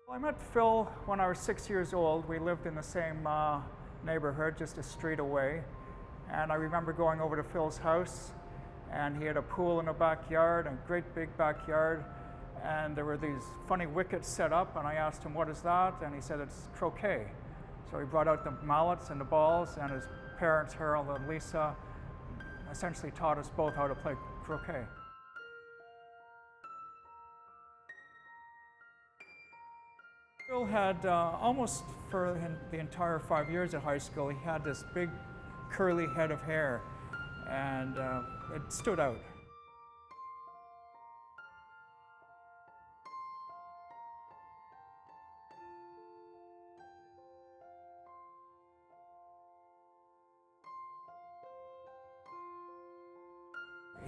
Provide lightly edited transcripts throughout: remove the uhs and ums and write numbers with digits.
I met Phil when I was 6 years old. We lived in the same neighborhood, just a street away. And I remember going over to Phil's house, and he had a pool in the backyard, a great big backyard. And there were these funny wickets set up, and I asked him, "What is that?" And he said, "It's croquet." So he brought out the mallets and the balls, and his parents, Harold and Lisa, essentially taught us both how to play croquet. Phil had almost for the entire 5 years at high school, he had this big curly head of hair, and it stood out.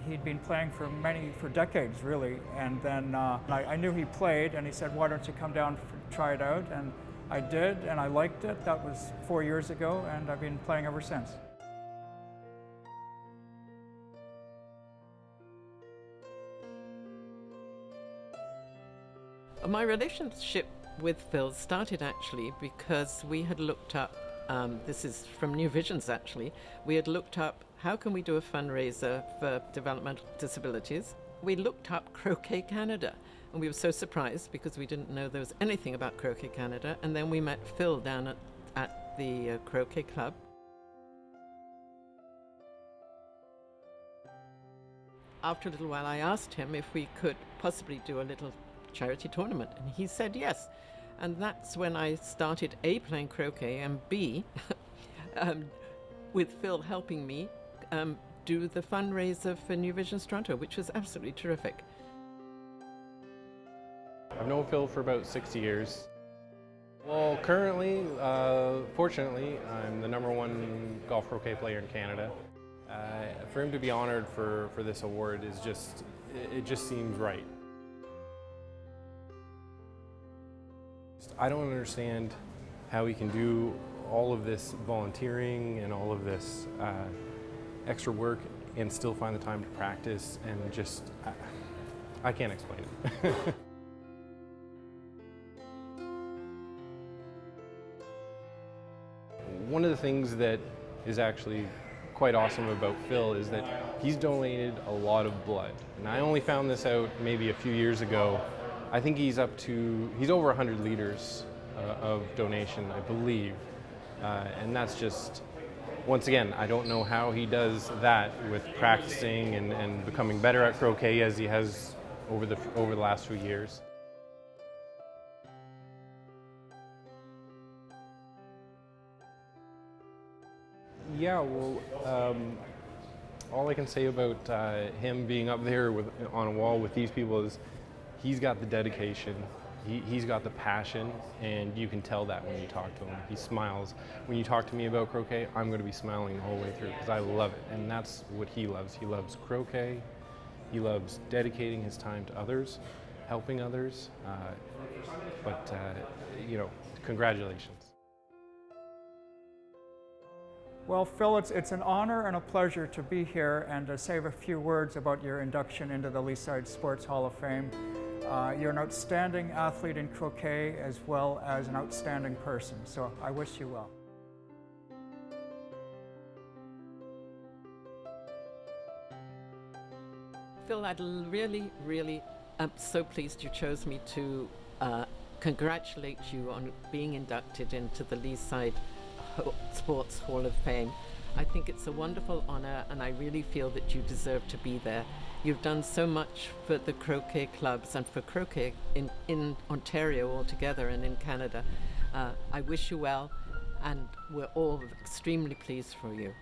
He'd been playing for decades, really, and then I knew he played, and he said, "Why don't you come down and try it out?" And I did, and I liked it. That was 4 years ago, and I've been playing ever since. My relationship with Phil started actually because we had looked up, this is from New Visions actually, we had looked up how can we do a fundraiser for developmental disabilities. We looked up Croquet Canada, and we were so surprised because we didn't know there was anything about Croquet Canada, and then we met Phil down at the Croquet Club. After a little while I asked him if we could possibly do a little charity tournament, and he said yes. And that's when I started A, playing croquet, and B, with Phil helping me do the fundraiser for New Visions Toronto, which was absolutely terrific. I've known Phil for about 6 years. Well, currently, fortunately, I'm the #1 golf croquet player in Canada. For him to be honored for this award is it just seems right. I don't understand how he can do all of this volunteering and all of this extra work and still find the time to practice, and I can't explain it. One of the things that is actually quite awesome about Phil is that he's donated a lot of blood. And I only found this out maybe a few years ago. I think he's over 100 liters of donation, I believe. And that's just, once again, I don't know how he does that with practicing and becoming better at croquet as he has over the last few years. Yeah, well, all I can say about him being up there on a wall with these people is he's got the dedication, he's got the passion, and you can tell that when you talk to him. He smiles. When you talk to me about croquet, I'm going to be smiling the whole way through because I love it, and that's what he loves. He loves croquet, he loves dedicating his time to others, helping others, you know, congratulations. Well, Phil, it's an honor and a pleasure to be here and to say a few words about your induction into the Leaside Sports Hall of Fame. You're an outstanding athlete in croquet as well as an outstanding person, so I wish you well. Phil, I'd really am so pleased you chose me to congratulate you on being inducted into the Leaside Sports Hall of Fame. I think it's a wonderful honor, and I really feel that you deserve to be there. You've done so much for the croquet clubs and for croquet in Ontario altogether and in Canada. I wish you well, and we're all extremely pleased for you.